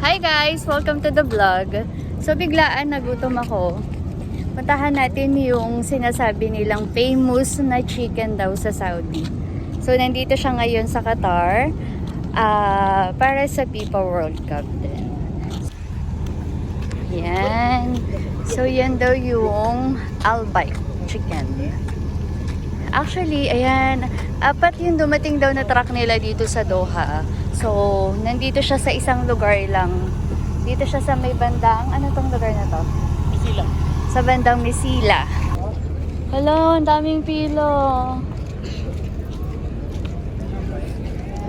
Hi guys! Welcome to the vlog. So biglaan nagutom ako. Puntahan natin yung sinasabi nilang famous na chicken daw sa Saudi. So nandito siya ngayon sa Qatar para sa FIFA World Cup din. Yan. So yan daw yung Al-Baik chicken. Actually, ayan, apat yung dumating daw na truck nila dito sa Doha. So, nandito siya sa isang lugar lang. Dito siya sa may bandang, ano tong lugar na to? Misila. Sa bandang Misila. Hello, ang daming pilo.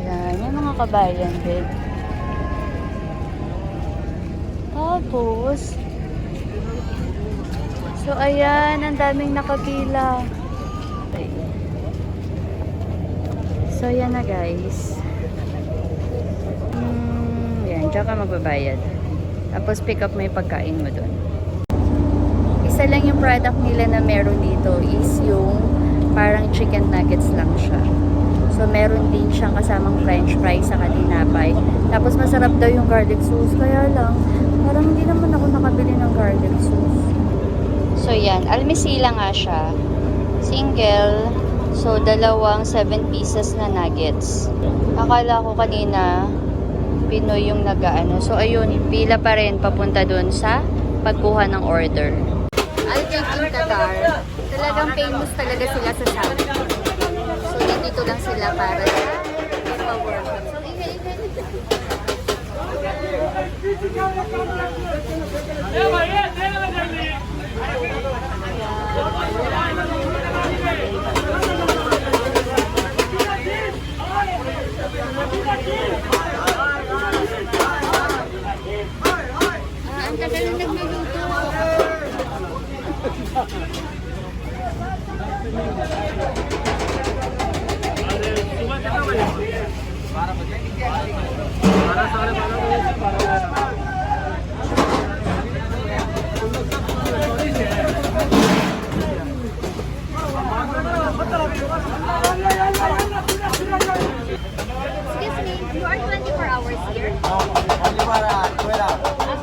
Ayan, yung mga kabayan din. Tapos, so ayan, ang daming nakapila. So, yan na guys. Yan, dyan ka magbabayad. Tapos, pick up mo yung pagkain mo dun. Isa lang yung product nila na meron dito is yung parang chicken nuggets lang siya. So, meron din siyang kasamang french fries sa tinapay. Tapos, masarap daw yung garlic sauce. Kaya lang, parang hindi naman ako nakabili ng garlic sauce. So, yan. Almisila nga siya. Single. So, dalawang 7 pieces na nuggets. Akala ko kanina, Pinoy yung nag-ano. So, ayun, pila pa rin papunta dun sa pagkuha ng order. Al-Baik in Qatar, talagang famous talaga sila sa Saudi. So, nandito lang sila para sa work. So, ang tagal na nagluluto. Excuse me, you are 24 hours here? Up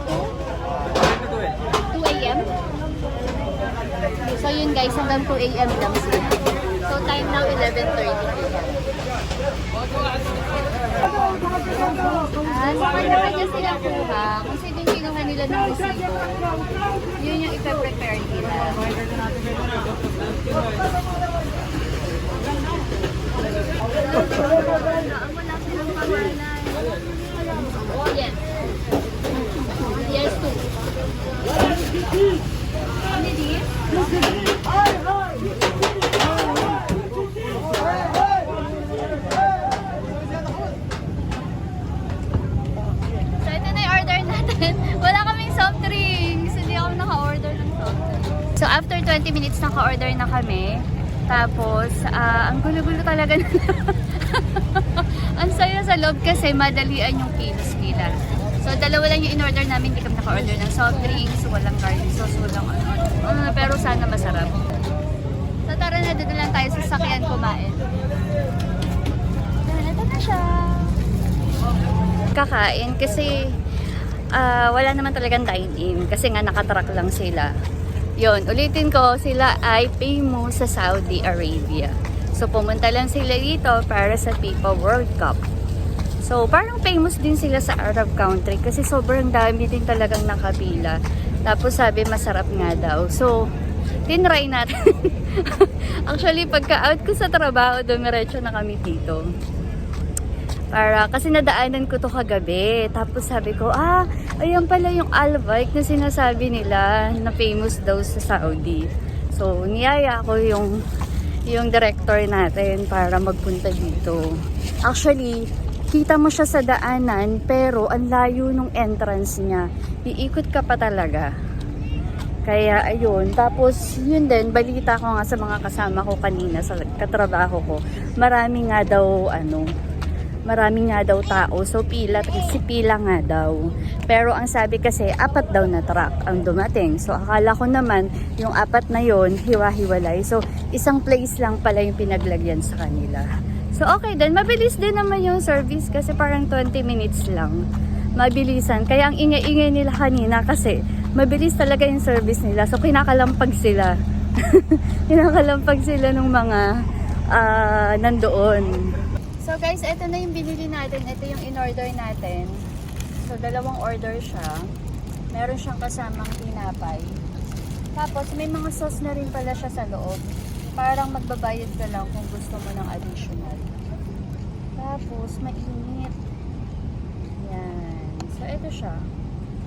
to 2 a.m.? So yun guys, hanggang 2 a.m. lang sila. So time now 11:30 p.m. So kanya-kanya sila kuha. Kung sino yung kinuha nila ng resibo, yun yung ipe-prepare nila. Yes. Yes, too. Only this? So, ito na yung order natin. Wala kaming soft drinks. Hindi ako naka-order ng soft drinks. So, after 20 minutes naka-order na kami. Tapos, ang gulo-gulo talaga na. Ang saya sa loob kasi madalian yung kilos nila. So, dalawa lang yung in-order namin. Hindi kami naka-order ng soft drinks, walang garlic sauce, walang ano. Pero sana masarap. So, tara na, doon lang tayo sa sakyan kumain. Ito na siya. Kakain kasi wala naman talagang dine-in. Kasi nga nakatrack lang sila. Yun, ulitin ko, sila ay famous sa Saudi Arabia. So, pumunta lang sila dito para sa FIFA World Cup. So, parang famous din sila sa Arab country kasi sobrang dami din talagang nakapila. Tapos sabi, masarap nga daw. So, tinry natin. Actually, pagka-out ko sa trabaho, dumiretso na kami dito. Kasi nadaanan ko to kagabi. Tapos sabi ko, ayan pala yung Al-Baik na sinasabi nila na famous daw sa Saudi. So, niyaya ko yung director natin para magpunta dito. Actually, kita mo siya sa daanan pero ang layo nung entrance niya. Iikot ka pa talaga. Kaya ayun, tapos yun din, balita ko nga sa mga kasama ko kanina sa katrabaho ko, marami nga daw tao. So pila nga daw. Pero ang sabi kasi, 4 daw na truck ang dumating. So akala ko naman, yung 4 na yon hiwa-hiwalay. So isang place lang pala yung pinaglagyan sa kanila. So, okay din. Mabilis din naman yung service kasi parang 20 minutes lang. Mabilisan. Kaya ang ingay-ingay nila kanina kasi mabilis talaga yung service nila. So, kinakalampag sila. Kinakalampag sila ng mga nandoon. So, guys, ito na yung binili natin. Ito yung in-order natin. So, dalawang order siya. Meron siyang kasamang tinapay. Tapos, may mga sauce na rin pala siya sa loob. Parang magbabayad ka lang kung gusto mo ng additional. Tapos, mainit. Yan. So, ito siya.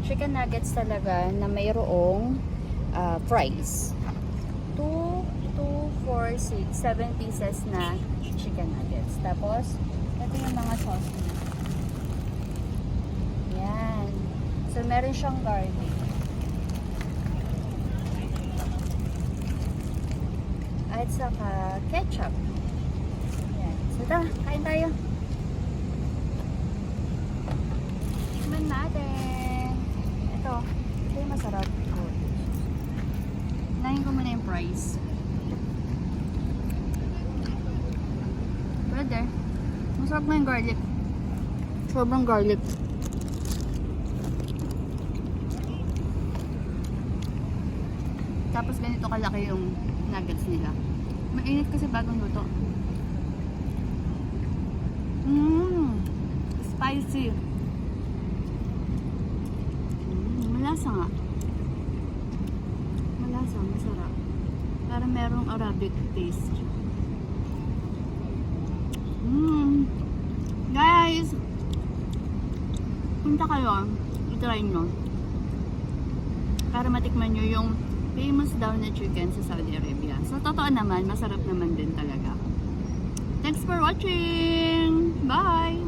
Chicken nuggets talaga na mayroong fries. 2, 4, 6, 7 pieces na chicken nuggets. Tapos, ito yung mga sauce niya. Yan. So, meron siyang garlic. At saka ketchup. Yan. So, kain tayo. Tikman natin. Ito yung masarap. Nahin ko muna yung fries. Brother, masarap na yung garlic. Sobrang garlic. Tapos ganito kalaki yung nuggets nila. Mainit kasi bagong luto. Spicy. Malasa nga. Malasa, masarap. Parang merong Arabic taste. Guys, punta kayo, i-try nyo. Para matikman nyo yung famous daw na chicken sa Saudi Arabia. So, totoo naman, masarap naman din talaga. Thanks for watching! Bye!